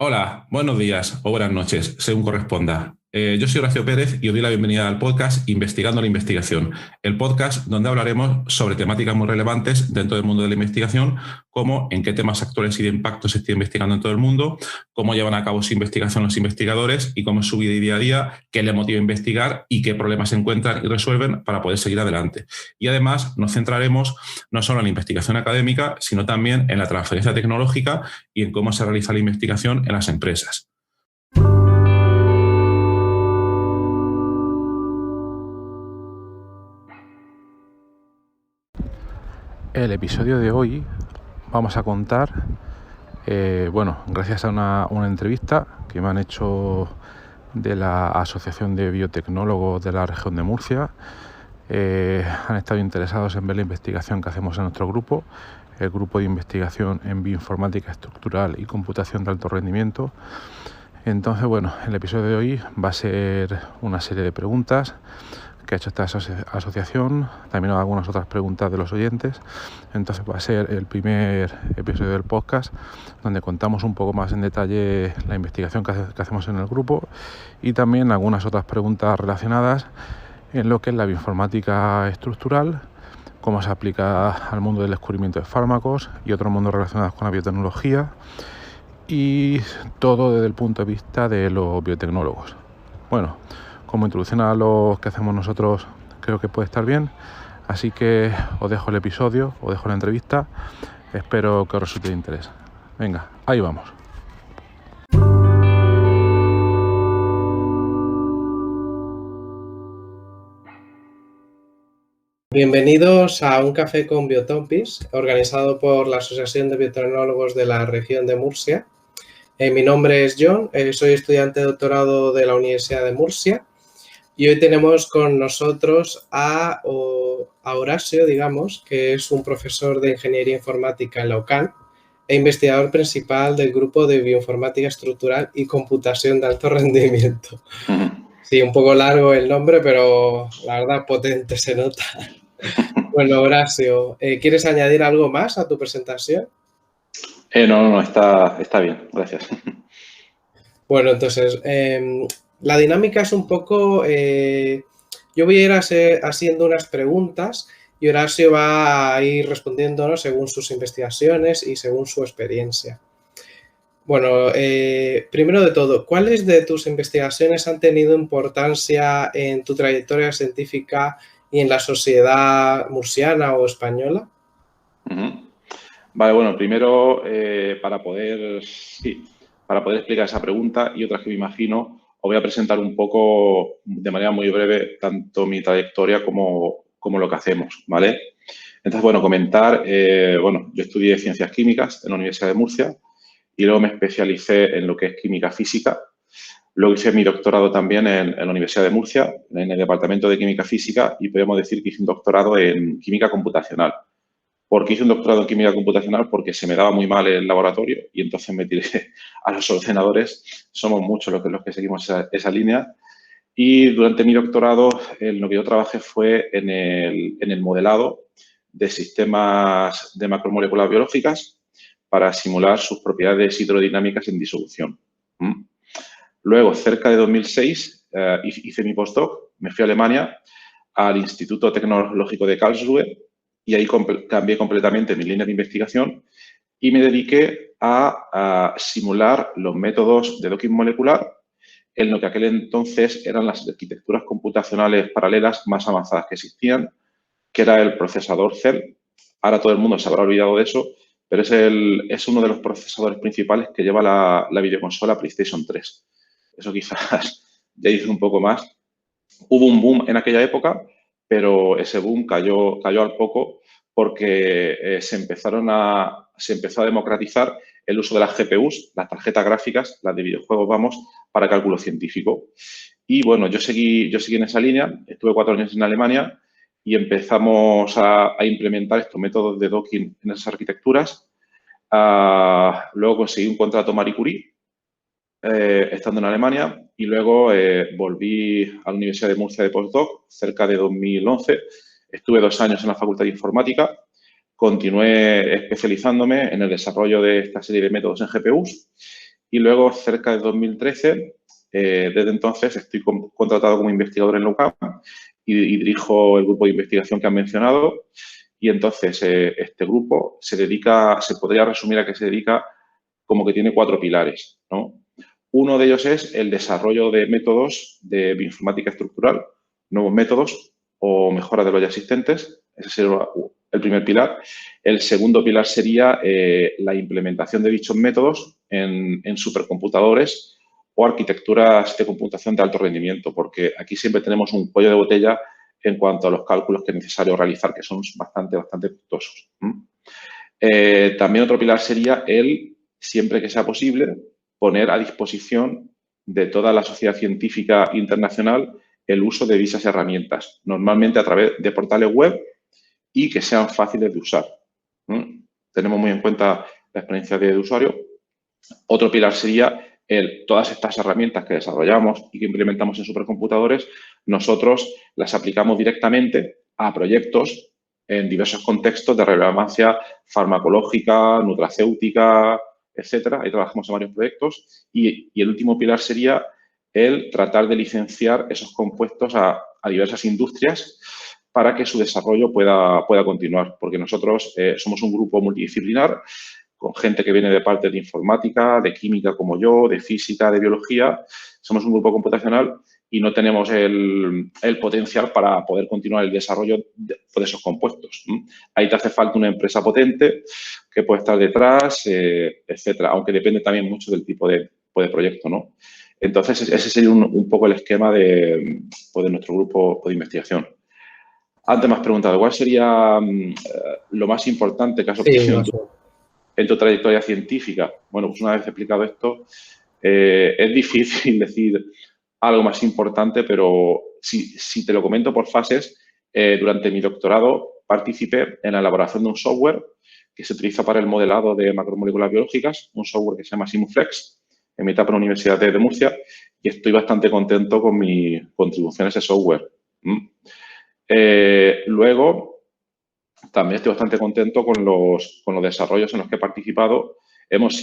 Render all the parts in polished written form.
Hola, buenos días o buenas noches, según corresponda. Yo soy Horacio Pérez y os doy la bienvenida al podcast Investigando la Investigación, el podcast donde hablaremos sobre temáticas muy relevantes dentro del mundo de la investigación, como en qué temas actuales y de impacto se está investigando en todo el mundo, cómo llevan a cabo su investigación los investigadores y cómo es su vida y día a día, qué les motiva a investigar y qué problemas encuentran y resuelven para poder seguir adelante. Y además nos centraremos no solo en la investigación académica, sino también en la transferencia tecnológica y en cómo se realiza la investigación en las empresas. El episodio de hoy vamos a contar, gracias a una entrevista que me han hecho de la Asociación de Biotecnólogos de la región de Murcia. Han estado interesados en ver la investigación que hacemos en nuestro grupo, el grupo de investigación en bioinformática estructural y computación de alto rendimiento. Entonces, el episodio de hoy va a ser una serie de preguntas que ha hecho esta asociación, también algunas otras preguntas de los oyentes. Entonces va a ser el primer episodio del podcast donde contamos un poco más en detalle la investigación que hacemos en el grupo y también algunas otras preguntas relacionadas en lo que es la bioinformática estructural, cómo se aplica al mundo del descubrimiento de fármacos y otros mundos relacionados con la biotecnología, y todo desde el punto de vista de los biotecnólogos. Como introducción a lo que hacemos nosotros, creo que puede estar bien, así que os dejo el episodio, os dejo la entrevista, espero que os resulte de interés. Venga, ahí vamos. Bienvenidos a un café con Biotopis, organizado por la Asociación de Biotecnólogos de la región de Murcia. Mi nombre es John, soy estudiante de doctorado de la Universidad de Murcia y hoy tenemos con nosotros a Horacio, que es un profesor de Ingeniería Informática en la UCAN e investigador principal del grupo de Bioinformática Estructural y Computación de Alto Rendimiento. Sí, un poco largo el nombre, pero la verdad potente se nota. Bueno, Horacio, ¿quieres añadir algo más a tu presentación? No, está bien, gracias. Bueno, entonces, la dinámica es un poco, yo voy a ir haciendo unas preguntas y Horacio va a ir respondiéndonos según sus investigaciones y según su experiencia. Bueno, primero de todo, ¿cuáles de tus investigaciones han tenido importancia en tu trayectoria científica y en la sociedad murciana o española? Vale, primero, para poder explicar esa pregunta y otras que me imagino, os voy a presentar un poco, de manera muy breve, tanto mi trayectoria como lo que hacemos, ¿vale? Entonces, comentar, yo estudié Ciencias Químicas en la Universidad de Murcia y luego me especialicé en lo que es Química Física. Luego hice mi doctorado también en la Universidad de Murcia, en el Departamento de Química Física, y podemos decir que hice un doctorado en Química Computacional. ¿Por qué hice un doctorado en Química Computacional? Porque se me daba muy mal el laboratorio y entonces me tiré a los ordenadores. Somos muchos los que seguimos esa línea. Y durante mi doctorado, en lo que yo trabajé fue en el modelado de sistemas de macromoléculas biológicas para simular sus propiedades hidrodinámicas en disolución. Luego, cerca de 2006, hice mi postdoc, me fui a Alemania, al Instituto Tecnológico de Karlsruhe, y ahí cambié completamente mi línea de investigación y me dediqué a simular los métodos de docking molecular en lo que aquel entonces eran las arquitecturas computacionales paralelas más avanzadas que existían, que era el procesador CEL. Ahora todo el mundo se habrá olvidado de eso, pero es uno de los procesadores principales que lleva la videoconsola PlayStation 3. Eso quizás ya dice un poco más. Hubo un boom en aquella época, pero ese boom cayó al poco porque se empezó a democratizar el uso de las GPUs, las tarjetas gráficas, las de videojuegos, para cálculo científico. Y yo seguí en esa línea, estuve 4 años en Alemania y empezamos a implementar estos métodos de docking en esas arquitecturas. Luego conseguí un contrato Marie Curie, estando en Alemania, y luego volví a la Universidad de Murcia de postdoc cerca de 2011. Estuve 2 años en la Facultad de Informática, continué especializándome en el desarrollo de esta serie de métodos en GPUs y luego cerca de 2013, desde entonces estoy contratado como investigador en la UCAM y dirijo el grupo de investigación que han mencionado. Y entonces este grupo se podría resumir a que se dedica como que tiene 4 pilares, ¿no? Uno de ellos es el desarrollo de métodos de bioinformática estructural, nuevos métodos o mejora de los ya existentes. Ese sería el primer pilar. El segundo pilar sería la implementación de dichos métodos en supercomputadores o arquitecturas de computación de alto rendimiento, porque aquí siempre tenemos un cuello de botella en cuanto a los cálculos que es necesario realizar, que son bastante costosos. También otro pilar sería siempre que sea posible, poner a disposición de toda la sociedad científica internacional el uso de dichas herramientas, normalmente a través de portales web y que sean fáciles de usar. Tenemos muy en cuenta la experiencia de usuario. Otro pilar sería todas estas herramientas que desarrollamos y que implementamos en supercomputadores, nosotros las aplicamos directamente a proyectos en diversos contextos de relevancia farmacológica, nutracéutica, etcétera. Ahí trabajamos en varios proyectos. Y el último pilar sería el tratar de licenciar esos compuestos a diversas industrias para que su desarrollo pueda continuar. Porque nosotros somos un grupo multidisciplinar con gente que viene de parte de informática, de química como yo, de física, de biología. Somos un grupo computacional y no tenemos el potencial para poder continuar el desarrollo de esos compuestos. Ahí te hace falta una empresa potente que puede estar detrás, etcétera, aunque depende también mucho del tipo de proyecto, ¿no? Entonces, ese sería un poco el esquema de nuestro grupo de investigación. Antes me has preguntado, ¿cuál sería lo más importante que has obtenido en tu trayectoria científica? Bueno, pues una vez explicado esto, es difícil decir algo más importante, pero si te lo comento por fases, durante mi doctorado participé en la elaboración de un software que se utiliza para el modelado de macromoléculas biológicas, un software que se llama Simuflex, en mi etapa en la Universidad de Murcia, y estoy bastante contento con mi contribución a ese software. Luego, también estoy bastante contento con los desarrollos en los que he participado. Hemos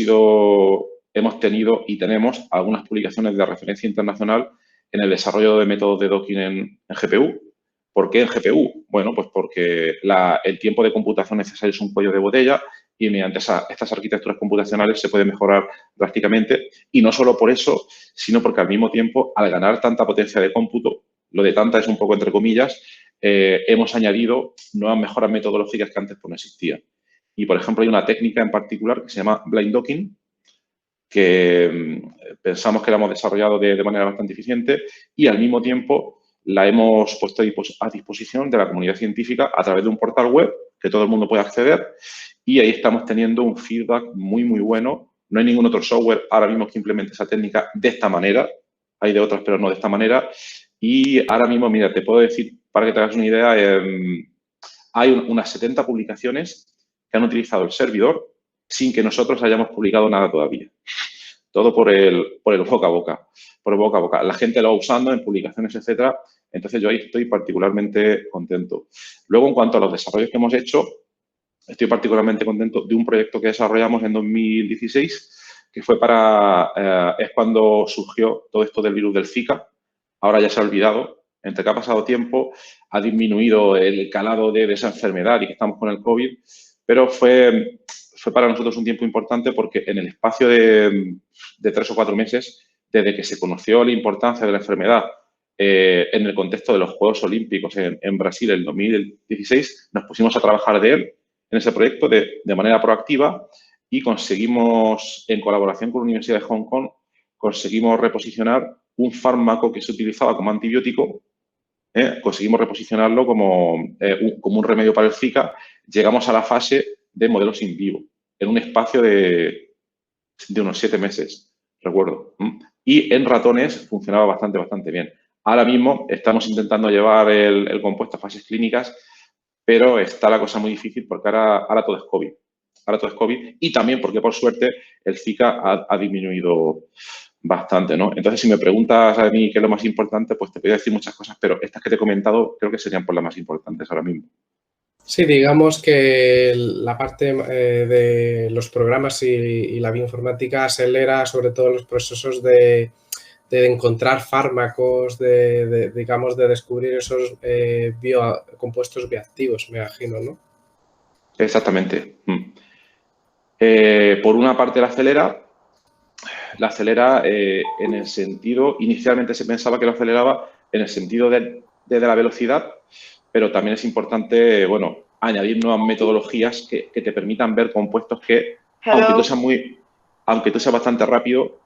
tenido y tenemos algunas publicaciones de referencia internacional en el desarrollo de métodos de docking en GPU. ¿Por qué en GPU? Bueno, pues porque el tiempo de computación necesario es un cuello de botella y mediante estas arquitecturas computacionales se puede mejorar drásticamente. Y no solo por eso, sino porque al mismo tiempo, al ganar tanta potencia de cómputo, lo de tanta es un poco entre comillas, hemos añadido nuevas mejoras metodológicas que antes pues no existían. Y, por ejemplo, hay una técnica en particular que se llama blind docking, que pensamos que la hemos desarrollado de manera bastante eficiente y, al mismo tiempo, la hemos puesto a disposición de la comunidad científica a través de un portal web que todo el mundo puede acceder y ahí estamos teniendo un feedback muy, muy bueno. No hay ningún otro software ahora mismo que implemente esa técnica de esta manera. Hay de otras, pero no de esta manera. Y ahora mismo, mira, te puedo decir, para que te hagas una idea, hay unas 70 publicaciones que han utilizado el servidor sin que nosotros hayamos publicado nada todavía. Todo por el boca a boca. Por el boca a boca. La gente lo va usando en publicaciones, etcétera. Entonces, yo ahí estoy particularmente contento. Luego, en cuanto a los desarrollos que hemos hecho, estoy particularmente contento de un proyecto que desarrollamos en 2016, que fue es cuando surgió todo esto del virus del Zika. Ahora ya se ha olvidado. Entre que ha pasado tiempo, ha disminuido el calado de esa enfermedad y que estamos con el COVID, pero fue para nosotros un tiempo importante porque en el espacio de 3 o 4 meses, desde que se conoció la importancia de la enfermedad en el contexto de los Juegos Olímpicos en Brasil en 2016, nos pusimos a trabajar en ese proyecto de manera proactiva y conseguimos, en colaboración con la Universidad de Hong Kong, conseguimos reposicionar un fármaco que se utilizaba como antibiótico. Conseguimos reposicionarlo como un remedio para el Zika. Llegamos a la fase de modelos in vivo, en un espacio de unos 7 meses, recuerdo. Y en ratones funcionaba bastante bien. Ahora mismo estamos intentando llevar el compuesto a fases clínicas, pero está la cosa muy difícil porque ahora todo es COVID. Ahora todo es COVID y también porque, por suerte, el Zika ha disminuido bastante, ¿no? Entonces, si me preguntas a mí qué es lo más importante, pues te podría decir muchas cosas, pero estas que te he comentado creo que serían por las más importantes ahora mismo. Sí, digamos que la parte de los programas y la bioinformática acelera sobre todo los procesos de encontrar fármacos, digamos, de descubrir esos compuestos bioactivos, me imagino, ¿no? Exactamente. Por una parte la acelera en el sentido, inicialmente se pensaba que lo aceleraba en el sentido de la velocidad, pero también es importante, bueno, añadir nuevas metodologías que te permitan ver compuestos que, aunque tú seas bastante rápido,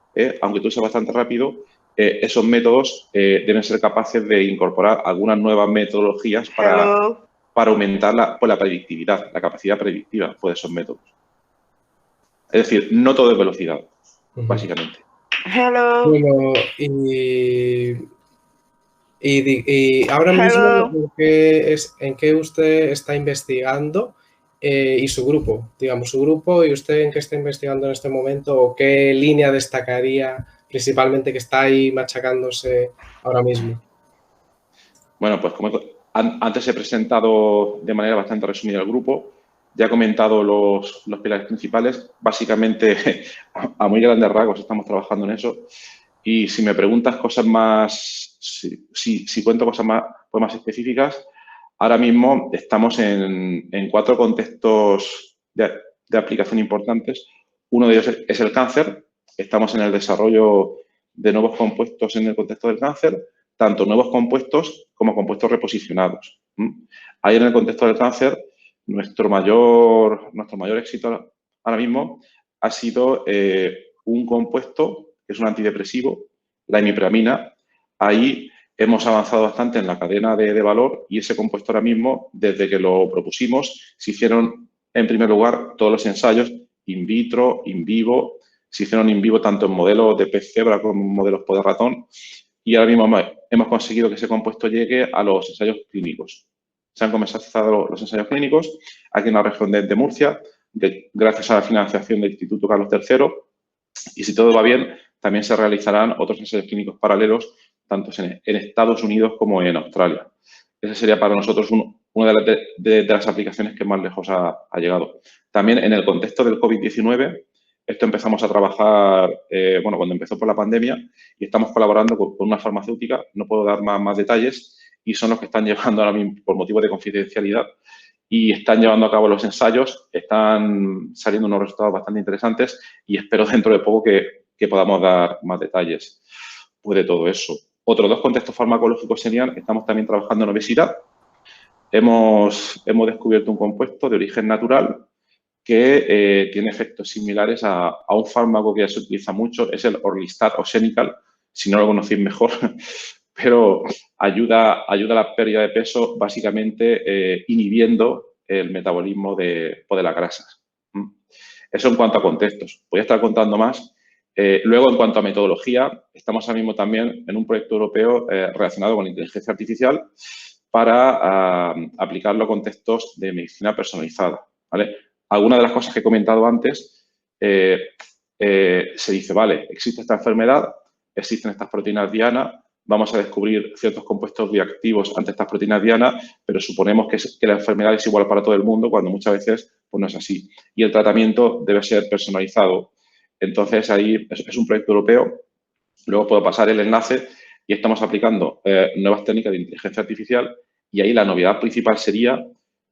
esos métodos deben ser capaces de incorporar algunas nuevas metodologías para aumentar la predictividad, la capacidad predictiva de esos métodos. Es decir, no todo es velocidad, básicamente. Bueno, y ahora mismo, ¿en qué usted está investigando y su grupo? Digamos, su grupo y usted en qué está investigando en este momento o qué línea destacaría principalmente que está ahí machacándose ahora mismo. Bueno, pues como antes he presentado de manera bastante resumida el grupo, ya he comentado los pilares principales. Básicamente, a muy grandes rasgos estamos trabajando en eso. Y si me preguntas cosas más, si cuento cosas más específicas, ahora mismo estamos en 4 contextos de aplicación importantes. Uno de ellos es el cáncer. Estamos en el desarrollo de nuevos compuestos en el contexto del cáncer, tanto nuevos compuestos como compuestos reposicionados. Ahí en el contexto del cáncer, nuestro mayor éxito ahora mismo ha sido un compuesto que es un antidepresivo, la imipramina. Ahí hemos avanzado bastante en la cadena de valor y ese compuesto ahora mismo, desde que lo propusimos, se hicieron en primer lugar todos los ensayos in vitro, in vivo, se hicieron in vivo tanto en modelos de pez cebra como en modelos de ratón y ahora mismo hemos conseguido que ese compuesto llegue a los ensayos clínicos. Se han comenzado los ensayos clínicos aquí en la región de Murcia, gracias a la financiación del Instituto Carlos III. Y si todo va bien, también se realizarán otros ensayos clínicos paralelos, tanto en Estados Unidos como en Australia. Esa sería para nosotros una de las aplicaciones que más lejos ha llegado. También en el contexto del COVID-19, esto empezamos a trabajar, cuando empezó por la pandemia y estamos colaborando con una farmacéutica, no puedo dar más detalles, y son los que están llevando ahora mismo, por motivo de confidencialidad, y están llevando a cabo los ensayos, están saliendo unos resultados bastante interesantes y espero dentro de poco que podamos dar más detalles de todo eso. Otros 2 contextos farmacológicos serían, estamos también trabajando en obesidad. Hemos descubierto un compuesto de origen natural que tiene efectos similares a un fármaco que ya se utiliza mucho, es el Orlistat o Xenical, si no lo conocéis mejor, pero ayuda a la pérdida de peso básicamente inhibiendo el metabolismo de las grasas. Eso en cuanto a contextos. Voy a estar contando más. Luego, en cuanto a metodología, estamos ahora mismo también en un proyecto europeo relacionado con la inteligencia artificial para aplicarlo a contextos de medicina personalizada, ¿vale? Algunas de las cosas que he comentado antes, se dice, vale, existe esta enfermedad, existen estas proteínas diana, vamos a descubrir ciertos compuestos bioactivos ante estas proteínas diana, pero suponemos que la enfermedad es igual para todo el mundo, cuando muchas veces pues no es así. Y el tratamiento debe ser personalizado. Entonces, ahí es un proyecto europeo. Luego puedo pasar el enlace y estamos aplicando nuevas técnicas de inteligencia artificial y ahí la novedad principal sería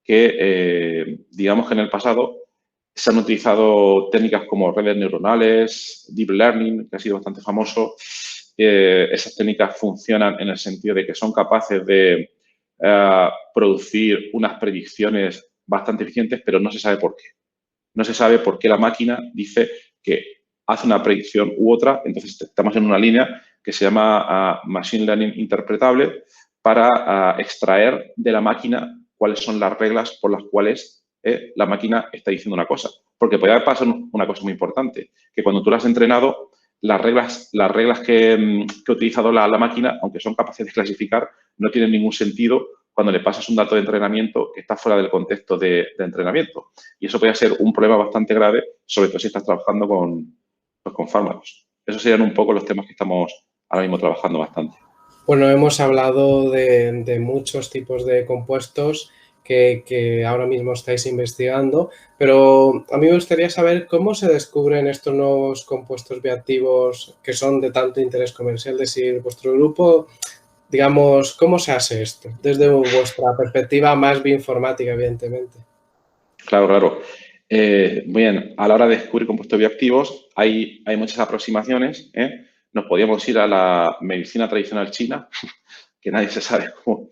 que, digamos que en el pasado se han utilizado técnicas como redes neuronales, deep learning, que ha sido bastante famoso. Esas técnicas funcionan en el sentido de que son capaces de producir unas predicciones bastante eficientes, pero no se sabe por qué. No se sabe por qué la máquina dice que hace una predicción u otra. Entonces, estamos en una línea que se llama Machine Learning Interpretable para extraer de la máquina cuáles son las reglas por las cuales la máquina está diciendo una cosa. Porque puede pasar una cosa muy importante, que cuando tú la has entrenado, las reglas que ha utilizado la máquina, aunque son capaces de clasificar, no tienen ningún sentido cuando le pasas un dato de entrenamiento que está fuera del contexto de entrenamiento. Y eso puede ser un problema bastante grave, sobre todo si estás trabajando con fármacos. Esos serían un poco los temas que estamos ahora mismo trabajando bastante. Bueno, hemos hablado de muchos tipos de compuestos que ahora mismo estáis investigando, pero a mí me gustaría saber cómo se descubren estos nuevos compuestos bioactivos que son de tanto interés comercial. Es decir, vuestro grupo, digamos, ¿cómo se hace esto? Desde vuestra perspectiva más bioinformática, evidentemente. Claro, claro. Bien, a la hora de descubrir compuestos bioactivos hay muchas aproximaciones, ¿eh? Nos podíamos ir a la medicina tradicional china, que nadie se sabe cómo,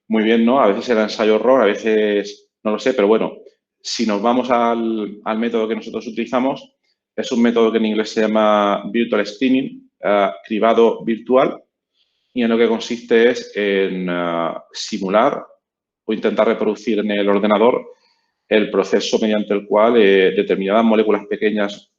muy bien, ¿no? A veces era ensayo-error, a veces no lo sé, pero bueno, si nos vamos al método que nosotros utilizamos, es un método que en inglés se llama Virtual Screening, cribado virtual, y en lo que consiste es en simular o intentar reproducir en el ordenador el proceso mediante el cual determinadas moléculas pequeñas,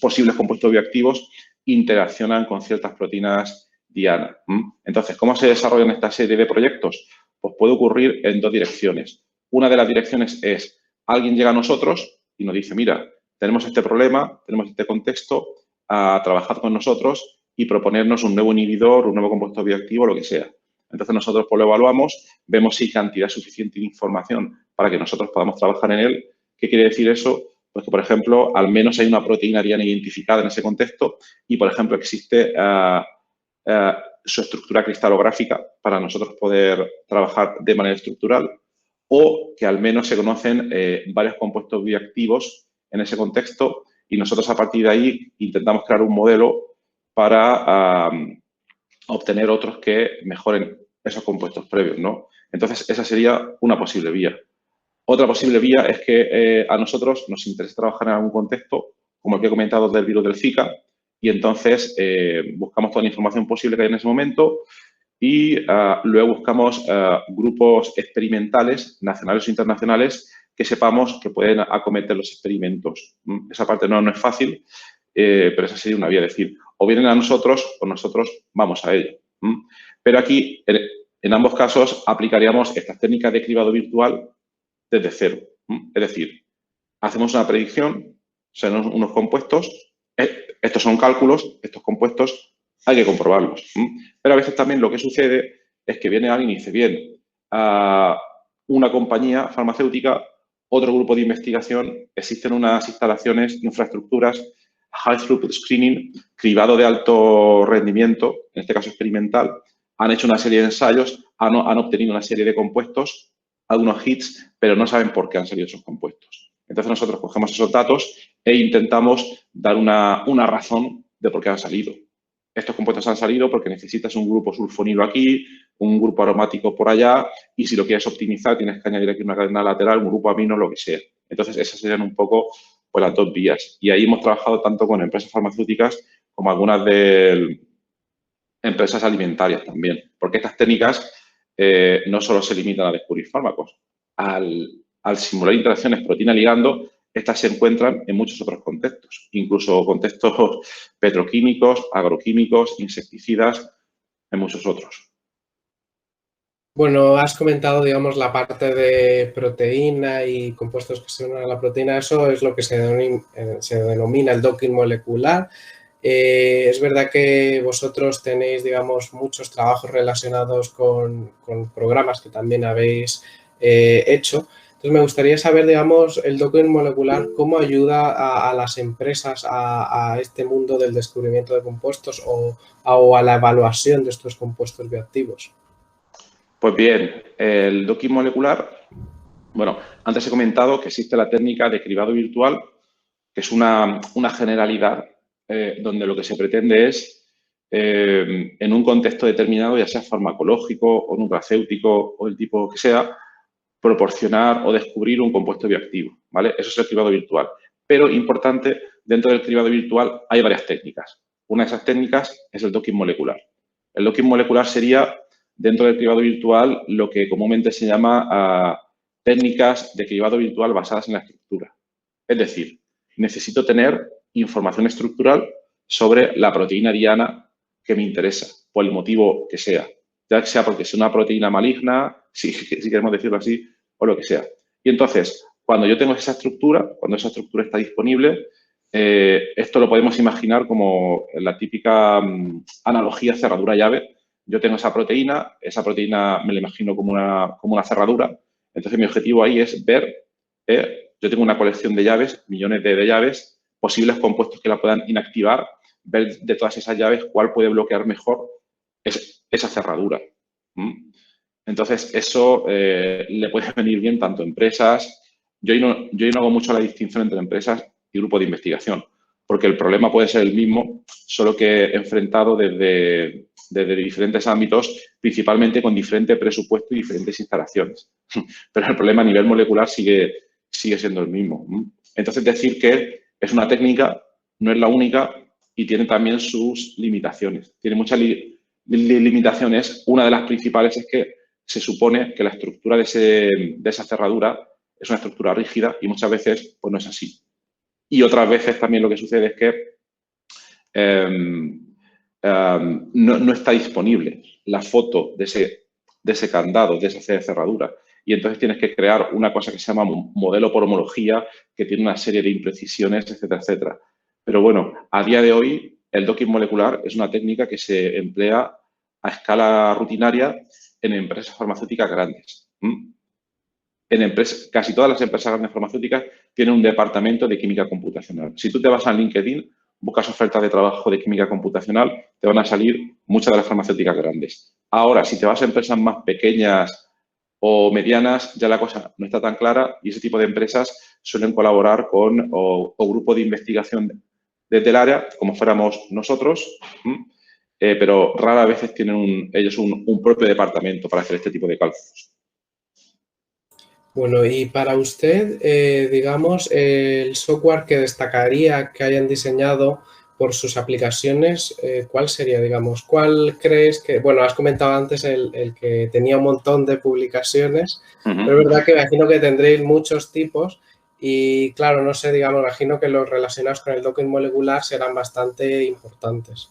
posibles compuestos bioactivos, interaccionan con ciertas proteínas diana. Entonces, ¿cómo se desarrollan esta serie de proyectos? Pues puede ocurrir en dos direcciones. Una de las direcciones es, alguien llega a nosotros y nos dice, mira, tenemos este problema, tenemos este contexto, a trabajar con nosotros y proponernos un nuevo inhibidor, un nuevo compuesto bioactivo, lo que sea. Entonces, nosotros pues, lo evaluamos, vemos si hay cantidad suficiente de información para que nosotros podamos trabajar en él. ¿Qué quiere decir eso? Pues que, por ejemplo, al menos hay una proteína diana identificada en ese contexto y, por ejemplo, existe su estructura cristalográfica para nosotros poder trabajar de manera estructural, o que al menos se conocen varios compuestos bioactivos en ese contexto y nosotros a partir de ahí intentamos crear un modelo para obtener otros que mejoren esos compuestos previos, ¿no? Entonces, esa sería una posible vía. Otra posible vía es que a nosotros nos interesa trabajar en algún contexto, como el que he comentado del virus del Zika, y entonces buscamos toda la información posible que hay en ese momento y luego buscamos grupos experimentales, nacionales o internacionales, que sepamos que pueden acometer los experimentos. Esa parte no es fácil, pero esa sería una vía, es decir, o vienen a nosotros o nosotros vamos a ello. Pero aquí, en ambos casos, aplicaríamos estas técnicas de cribado virtual desde cero. Es decir, hacemos una predicción, son unos compuestos, estos son cálculos, estos compuestos hay que comprobarlos. Pero a veces también lo que sucede es que viene alguien y dice, bien, una compañía farmacéutica, otro grupo de investigación, existen unas instalaciones, infraestructuras, high throughput screening, cribado de alto rendimiento, en este caso experimental, han hecho una serie de ensayos, han obtenido una serie de compuestos, algunos hits, pero no saben por qué han salido esos compuestos. Entonces, nosotros cogemos esos datos e intentamos dar una razón de por qué han salido. Estos compuestos han salido porque necesitas un grupo sulfonilo aquí, un grupo aromático por allá, y si lo quieres optimizar tienes que añadir aquí una cadena lateral, un grupo amino, lo que sea. Entonces, esas serían un poco pues, las dos vías. Y ahí hemos trabajado tanto con empresas farmacéuticas como algunas de empresas alimentarias también, porque estas técnicas no solo se limitan a descubrir fármacos. Al simular interacciones proteína-ligando, estas se encuentran en muchos otros contextos, incluso contextos petroquímicos, agroquímicos, insecticidas, en muchos otros. Bueno, has comentado, digamos, la parte de proteína y compuestos que se unen a la proteína. Eso es lo que se denomina el docking molecular. Es verdad que vosotros tenéis, digamos, muchos trabajos relacionados con programas que también habéis hecho. Entonces, me gustaría saber, digamos, el docking molecular, cómo ayuda a las empresas a este mundo del descubrimiento de compuestos o a la evaluación de estos compuestos bioactivos. Pues bien, el docking molecular, bueno, antes he comentado que existe la técnica de cribado virtual, que es una generalidad donde lo que se pretende es, en un contexto determinado, ya sea farmacológico o nutracéutico o el tipo que sea, proporcionar o descubrir un compuesto bioactivo, ¿vale? Eso es el cribado virtual. Pero, importante, dentro del cribado virtual hay varias técnicas. Una de esas técnicas es el docking molecular. El docking molecular sería, dentro del cribado virtual, lo que comúnmente se llama técnicas de cribado virtual basadas en la estructura. Es decir, necesito tener información estructural sobre la proteína diana que me interesa, por el motivo que sea. Ya sea porque es una proteína maligna, si queremos decirlo así, o lo que sea. Y entonces, cuando yo tengo esa estructura, cuando esa estructura está disponible, esto lo podemos imaginar como la típica analogía cerradura-llave. Yo tengo esa proteína me la imagino como una cerradura, Entonces, mi objetivo ahí es ver, yo tengo una colección de llaves, millones de llaves, posibles compuestos que la puedan inactivar, ver de todas esas llaves cuál puede bloquear mejor esa cerradura. Entonces, eso le puede venir bien tanto a empresas. Yo no hago mucho la distinción entre empresas y grupos de investigación, porque el problema puede ser el mismo, solo que enfrentado desde diferentes ámbitos, principalmente con diferente presupuesto y diferentes instalaciones. Pero el problema a nivel molecular sigue siendo el mismo. Entonces, decir que es una técnica, no es la única y tiene también sus limitaciones. Tiene muchas limitaciones. Una de las principales es que se supone que la estructura de esa cerradura es una estructura rígida y muchas veces pues, no es así. Y otras veces también lo que sucede es que no está disponible la foto de ese candado, de esa cerradura. Y entonces tienes que crear una cosa que se llama modelo por homología, que tiene una serie de imprecisiones, etcétera, etcétera. Pero bueno, a día de hoy, el docking molecular es una técnica que se emplea a escala rutinaria en empresas farmacéuticas grandes. Casi todas las empresas grandes farmacéuticas tienen un departamento de química computacional. Si tú te vas a LinkedIn, buscas ofertas de trabajo de química computacional, te van a salir muchas de las farmacéuticas grandes. Ahora, si te vas a empresas más pequeñas o medianas, ya la cosa no está tan clara y ese tipo de empresas suelen colaborar con o grupos de investigación desde el área, como fuéramos nosotros, pero rara vez tienen ellos un propio departamento para hacer este tipo de cálculos. Bueno, y para usted, digamos, el software que destacaría que hayan diseñado por sus aplicaciones, ¿cuál sería, digamos? ¿Cuál crees que, bueno, has comentado antes el que tenía un montón de publicaciones, pero es verdad que imagino que tendréis muchos tipos y, claro, no sé, digamos, imagino que los relacionados con el docking molecular serán bastante importantes.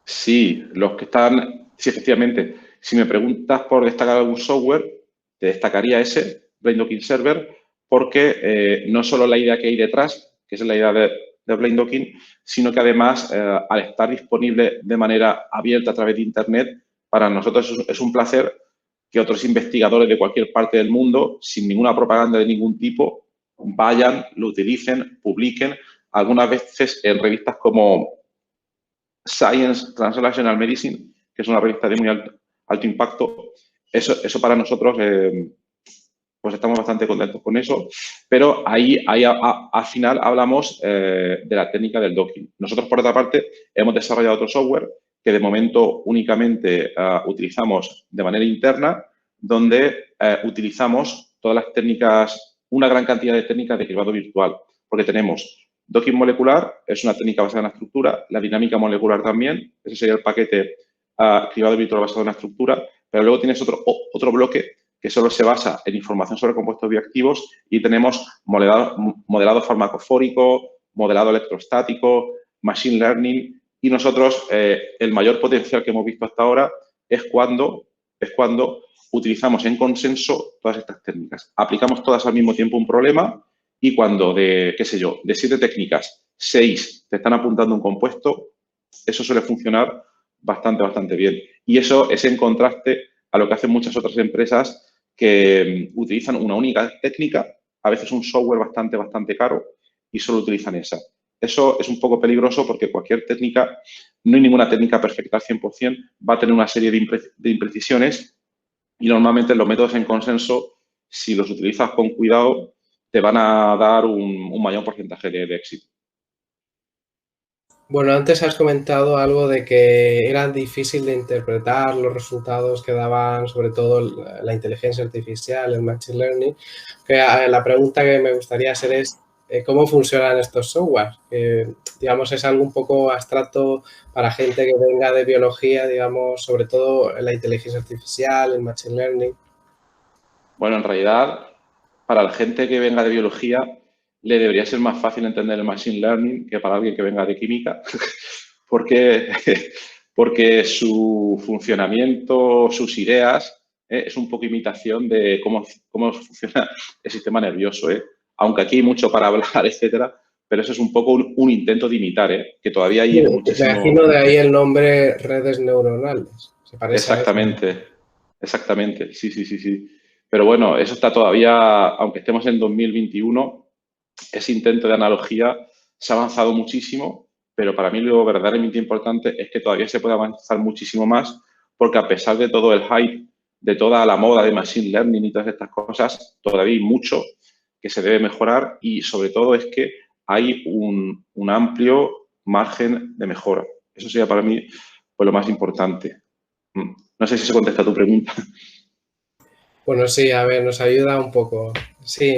Sí, sí, efectivamente. Si me preguntas por destacar algún software, te destacaría ese, Blind Docking Server, porque no solo la idea que hay detrás, que es la idea de Blind Docking, sino que además, al estar disponible de manera abierta a través de Internet, para nosotros es un placer que otros investigadores de cualquier parte del mundo, sin ninguna propaganda de ningún tipo, vayan, lo utilicen, publiquen, algunas veces en revistas como Science Translational Medicine, que es una revista de muy alto impacto. Eso para nosotros, pues estamos bastante contentos con eso, pero ahí al final hablamos de la técnica del docking. Nosotros, por otra parte, hemos desarrollado otro software que de momento únicamente utilizamos de manera interna, donde utilizamos todas las técnicas, una gran cantidad de técnicas de cribado virtual, porque tenemos docking molecular, es una técnica basada en la estructura, la dinámica molecular también, ese sería el paquete cribado virtual basado en la estructura, pero luego tienes otro bloque que solo se basa en información sobre compuestos bioactivos y tenemos modelado farmacofórico, modelado electrostático, machine learning y nosotros el mayor potencial que hemos visto hasta ahora es cuando utilizamos en consenso todas estas técnicas. Aplicamos todas al mismo tiempo un problema y cuando de 7 técnicas, 6 te están apuntando un compuesto, eso suele funcionar bastante bien. Y eso es en contraste a lo que hacen muchas otras empresas que utilizan una única técnica, a veces un software bastante caro y solo utilizan esa. Eso es un poco peligroso porque cualquier técnica, no hay ninguna técnica perfecta al 100%, va a tener una serie de imprecisiones y normalmente los métodos en consenso, si los utilizas con cuidado, te van a dar un mayor porcentaje de éxito. Bueno, antes has comentado algo de que era difícil de interpretar los resultados que daban, sobre todo la inteligencia artificial, el machine learning. Que la pregunta que me gustaría hacer es ¿cómo funcionan estos softwares? Digamos, es algo un poco abstracto para gente que venga de biología, digamos, sobre todo la inteligencia artificial, el machine learning. Bueno, en realidad, para la gente que venga de biología, le debería ser más fácil entender el machine learning que para alguien que venga de química, porque su funcionamiento, sus ideas, es un poco imitación de cómo funciona el sistema nervioso. Aunque aquí hay mucho para hablar, etcétera, pero eso es un poco un intento de imitar, que todavía hay muchísimo... Me imagino de ahí el nombre redes neuronales. ¿Se parece Exactamente, sí. Pero bueno, eso está todavía, aunque estemos en 2021, ese intento de analogía se ha avanzado muchísimo, pero para mí lo verdaderamente importante es que todavía se puede avanzar muchísimo más, porque a pesar de todo el hype, de toda la moda de Machine Learning y todas estas cosas, todavía hay mucho que se debe mejorar y sobre todo es que hay un amplio margen de mejora. Eso sería para mí pues, lo más importante. No sé si se contesta a tu pregunta. Bueno, sí, a ver, nos ayuda un poco. Sí,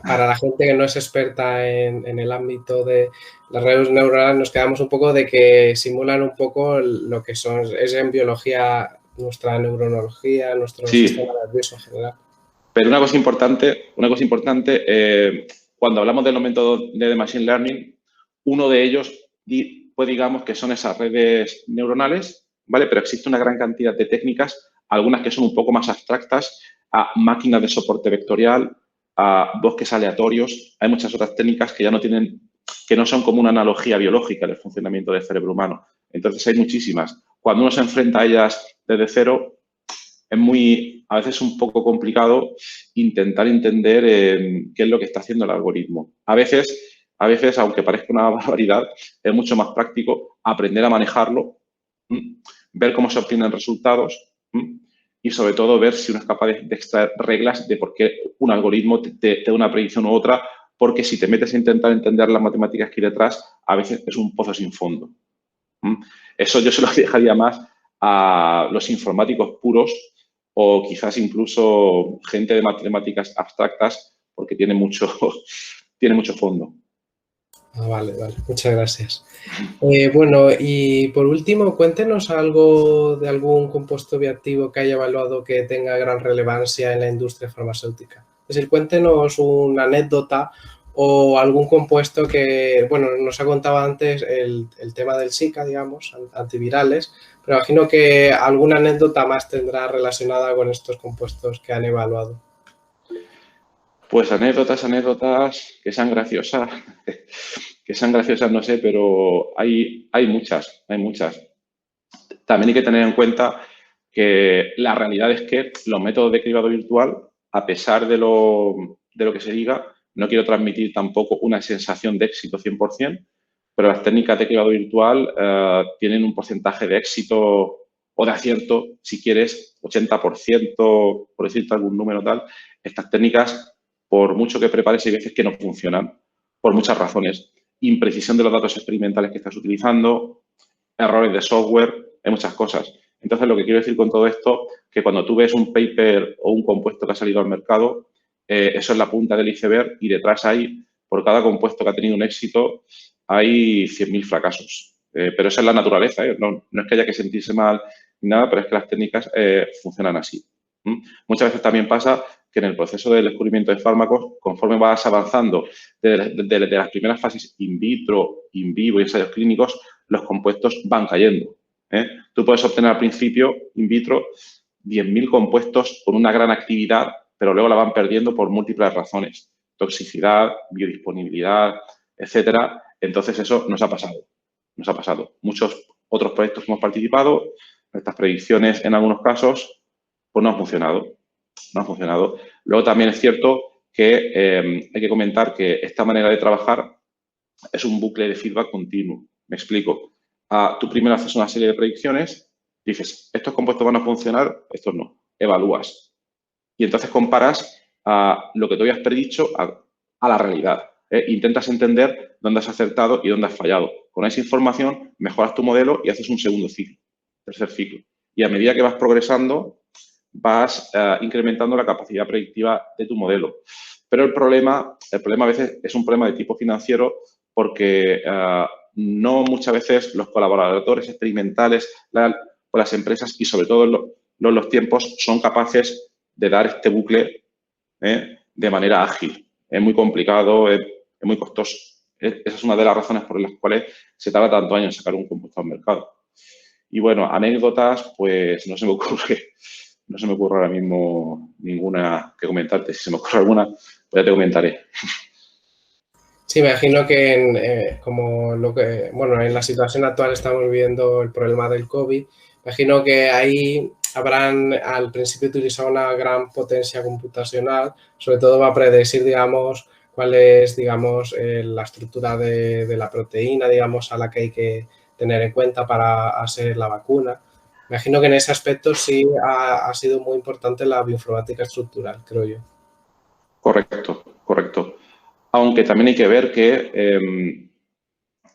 para la gente que no es experta en el ámbito de las redes neuronales, nos quedamos un poco de que simulan un poco lo que es en biología nuestra neuronología, nuestro Sí, sistema nervioso en general. pero una cosa importante, cuando hablamos de los métodos de Machine Learning, uno de ellos, pues digamos que son esas redes neuronales, ¿vale? Pero existe una gran cantidad de técnicas, algunas que son un poco más abstractas, a máquinas de soporte vectorial, a bosques aleatorios. Hay muchas otras técnicas que ya no tienen, que no son como una analogía biológica del funcionamiento del cerebro humano. Entonces hay muchísimas. Cuando uno se enfrenta a ellas desde cero, es a veces un poco complicado intentar entender qué es lo que está haciendo el algoritmo. A veces, aunque parezca una barbaridad, es mucho más práctico aprender a manejarlo, ver cómo se obtienen resultados y sobre todo ver si uno es capaz de extraer reglas de por qué un algoritmo te da una predicción u otra, porque si te metes a intentar entender las matemáticas que hay detrás, a veces es un pozo sin fondo. Eso yo se lo dejaría más a los informáticos puros o quizás incluso gente de matemáticas abstractas porque tiene mucho fondo. Vale, muchas gracias. Bueno, y por último, cuéntenos algo de algún compuesto bioactivo que haya evaluado que tenga gran relevancia en la industria farmacéutica. Es decir, cuéntenos una anécdota o algún compuesto que, bueno, nos ha contado antes el tema del Zika, digamos, antivirales, pero imagino que alguna anécdota más tendrá relacionada con estos compuestos que han evaluado. Pues anécdotas que sean graciosas, no sé, pero hay muchas. También hay que tener en cuenta que la realidad es que los métodos de cribado virtual, a pesar de lo que se diga, no quiero transmitir tampoco una sensación de éxito 100%, pero las técnicas de cribado virtual tienen un porcentaje de éxito o de acierto, si quieres, 80%, por decirte algún número tal. Estas técnicas, por mucho que prepares, hay veces que no funcionan, por muchas razones. Imprecisión de los datos experimentales que estás utilizando, errores de software, hay muchas cosas. Entonces, lo que quiero decir con todo esto, que cuando tú ves un paper o un compuesto que ha salido al mercado, eso es la punta del iceberg y detrás hay, por cada compuesto que ha tenido un éxito, hay 100.000 fracasos. Pero esa es la naturaleza, ¿eh? No es que haya que sentirse mal ni nada, pero es que las técnicas funcionan así. Muchas veces también pasa que en el proceso del descubrimiento de fármacos, conforme vas avanzando de las primeras fases in vitro, in vivo y ensayos clínicos, los compuestos van cayendo. Tú puedes obtener al principio, in vitro, 10.000 compuestos con una gran actividad, pero luego la van perdiendo por múltiples razones. Toxicidad, biodisponibilidad, etcétera. Entonces, eso nos ha pasado. Muchos otros proyectos que hemos participado, nuestras predicciones en algunos casos, pues no han funcionado. Luego también es cierto que hay que comentar que esta manera de trabajar es un bucle de feedback continuo. Me explico. Tú primero haces una serie de predicciones, dices, estos compuestos van a funcionar, estos no. Evalúas. Y entonces comparas lo que tú habías predicho a la realidad. Intentas entender dónde has acertado y dónde has fallado. Con esa información mejoras tu modelo y haces un segundo ciclo, tercer ciclo. Y a medida que vas progresando, vas incrementando la capacidad predictiva de tu modelo. Pero el problema a veces es un problema de tipo financiero porque no muchas veces los colaboradores experimentales, las empresas y sobre todo los tiempos son capaces de dar este bucle de manera ágil. Es muy complicado, es muy costoso. Esa es una de las razones por las cuales se tarda tanto años en sacar un compuesto al mercado. Y bueno, anécdotas, pues no se me ocurre ahora mismo ninguna que comentarte. Si se me ocurre alguna, pues ya te comentaré. Sí, me imagino que en la situación actual estamos viviendo el problema del COVID. Imagino que ahí habrán al principio utilizado una gran potencia computacional, sobre todo para predecir, digamos, cuál es, digamos, la estructura de la proteína, digamos, a la que hay que tener en cuenta para hacer la vacuna. Imagino que en ese aspecto sí ha sido muy importante la bioinformática estructural, creo yo. Correcto. Aunque también hay que ver que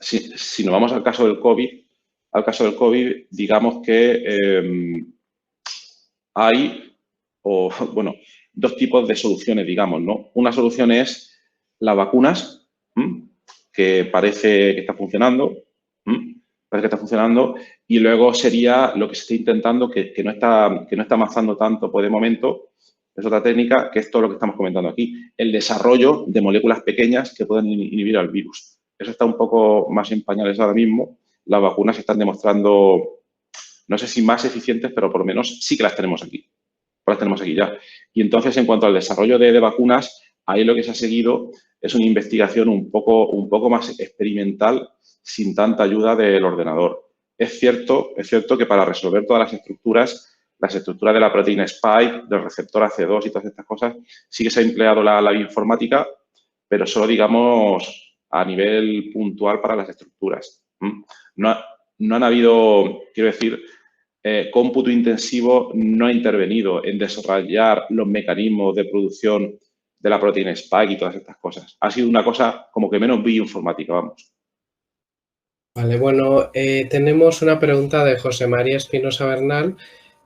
si nos vamos al caso del COVID, digamos que hay, dos tipos de soluciones, digamos, ¿no? Una solución es las vacunas, que parece que está funcionando, y luego sería lo que se está intentando, que no está avanzando tanto por el momento, es otra técnica, que es todo lo que estamos comentando aquí, el desarrollo de moléculas pequeñas que pueden inhibir al virus. Eso está un poco más en pañales ahora mismo. Las vacunas se están demostrando, no sé si más eficientes, pero por lo menos sí que las tenemos aquí. Las tenemos aquí ya. Y entonces, en cuanto al desarrollo de vacunas, ahí lo que se ha seguido es una investigación un poco más experimental, sin tanta ayuda del ordenador. Es cierto que para resolver todas las estructuras de la proteína Spike, del receptor AC2 y todas estas cosas, sí que se ha empleado la bioinformática, pero solo, digamos, a nivel puntual para las estructuras. No han habido, quiero decir, cómputo intensivo no ha intervenido en desarrollar los mecanismos de producción de la proteína Spike y todas estas cosas. Ha sido una cosa como que menos bioinformática, vamos. Vale, bueno, tenemos una pregunta de José María Espinosa Bernal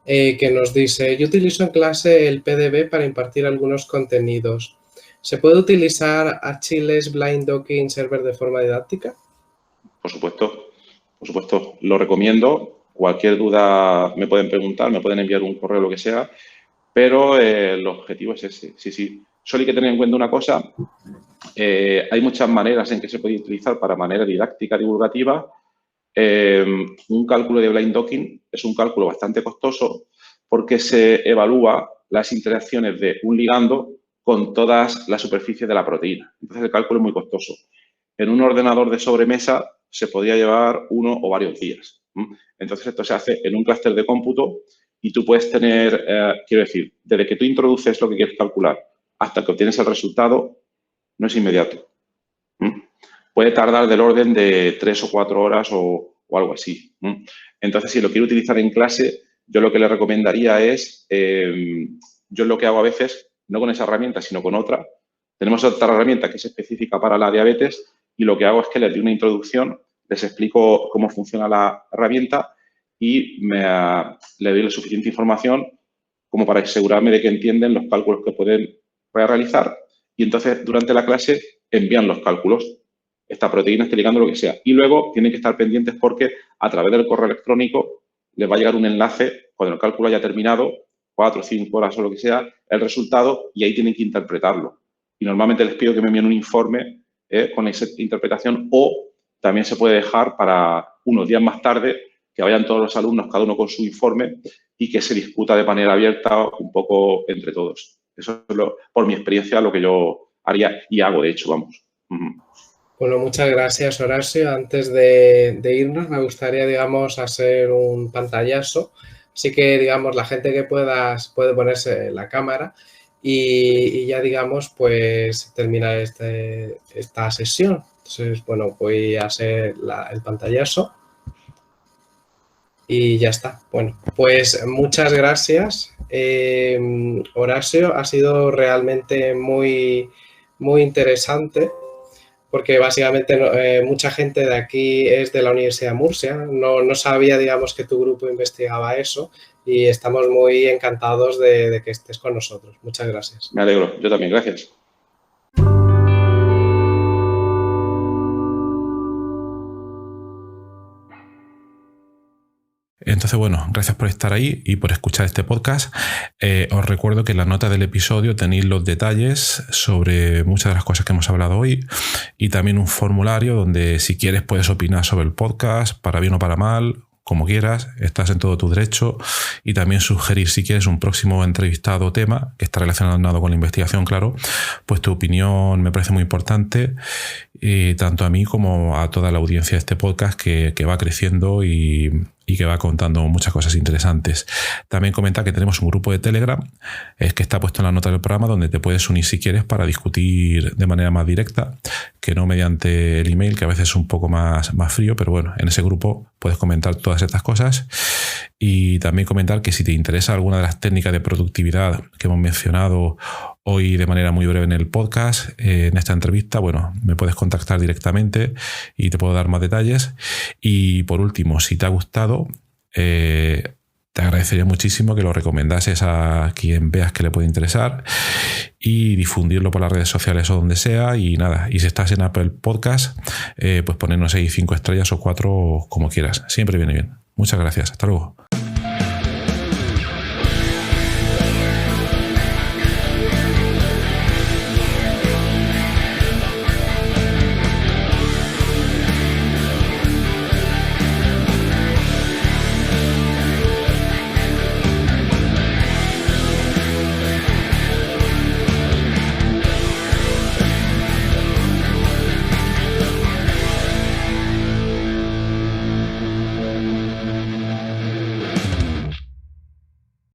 que nos dice: yo utilizo en clase el PDB para impartir algunos contenidos. ¿Se puede utilizar Achilles Blind Docking Server de forma didáctica? Por supuesto, lo recomiendo. Cualquier duda me pueden preguntar, me pueden enviar un correo, lo que sea, pero el objetivo es ese, sí. Solo hay que tener en cuenta una cosa, hay muchas maneras en que se puede utilizar para manera didáctica, divulgativa. Un cálculo de blind docking es un cálculo bastante costoso porque se evalúa las interacciones de un ligando con todas las superficies de la proteína. Entonces, el cálculo es muy costoso. En un ordenador de sobremesa se podría llevar 1 o varios días. Entonces, esto se hace en un clúster de cómputo y tú puedes tener, quiero decir, desde que tú introduces lo que quieres calcular hasta que obtienes el resultado, no es inmediato. Puede tardar del orden de 3 o 4 horas o algo así. Entonces, si lo quiero utilizar en clase, yo lo que le recomendaría es, yo lo que hago a veces, no con esa herramienta, sino con otra. Tenemos otra herramienta que es específica para la diabetes y lo que hago es que les doy una introducción, les explico cómo funciona la herramienta y le doy la suficiente información como para asegurarme de que entienden los cálculos que pueden realizar y entonces durante la clase envían los cálculos. Esta proteína está ligando lo que sea. Y luego tienen que estar pendientes porque a través del correo electrónico les va a llegar un enlace cuando el cálculo haya terminado, 4 o 5 horas o lo que sea, el resultado y ahí tienen que interpretarlo. Y normalmente les pido que me envíen un informe con esa interpretación o también se puede dejar para unos días más tarde que vayan todos los alumnos, cada uno con su informe y que se discuta de manera abierta un poco entre todos. Eso es, por mi experiencia, lo que yo haría y hago, de hecho, vamos. Bueno, muchas gracias, Horacio. Antes de irnos, me gustaría, digamos, hacer un pantallazo. Así que, digamos, la gente que puede ponerse la cámara y ya, digamos, pues termina esta sesión. Entonces, bueno, voy a hacer el pantallazo y ya está. Bueno, pues muchas gracias, Horacio. Ha sido realmente muy, muy interesante porque básicamente mucha gente de aquí es de la Universidad de Murcia. No sabía, digamos, que tu grupo investigaba eso y estamos muy encantados de que estés con nosotros. Muchas gracias. Me alegro. Yo también. Gracias. Entonces, bueno, gracias por estar ahí y por escuchar este podcast. Os recuerdo que en la nota del episodio tenéis los detalles sobre muchas de las cosas que hemos hablado hoy y también un formulario donde si quieres puedes opinar sobre el podcast, para bien o para mal, como quieras, estás en todo tu derecho, y también sugerir si quieres un próximo entrevistado o tema que está relacionado con la investigación, claro, pues tu opinión me parece muy importante, tanto a mí como a toda la audiencia de este podcast que va creciendo y y que va contando muchas cosas interesantes. También comenta que tenemos un grupo de Telegram, que está puesto en la nota del programa, donde te puedes unir si quieres para discutir de manera más directa, que no mediante el email, que a veces es un poco más frío, pero bueno, en ese grupo puedes comentar todas estas cosas. Y también comentar que si te interesa alguna de las técnicas de productividad que hemos mencionado hoy de manera muy breve en el podcast, en esta entrevista, bueno, me puedes contactar directamente y te puedo dar más detalles. Y por último, si te ha gustado, te agradecería muchísimo que lo recomendases a quien veas que le puede interesar y difundirlo por las redes sociales o donde sea. Y nada, y si estás en Apple Podcast, pues ponernos ahí 5 estrellas o 4 como quieras. Siempre viene bien. Muchas gracias. Hasta luego.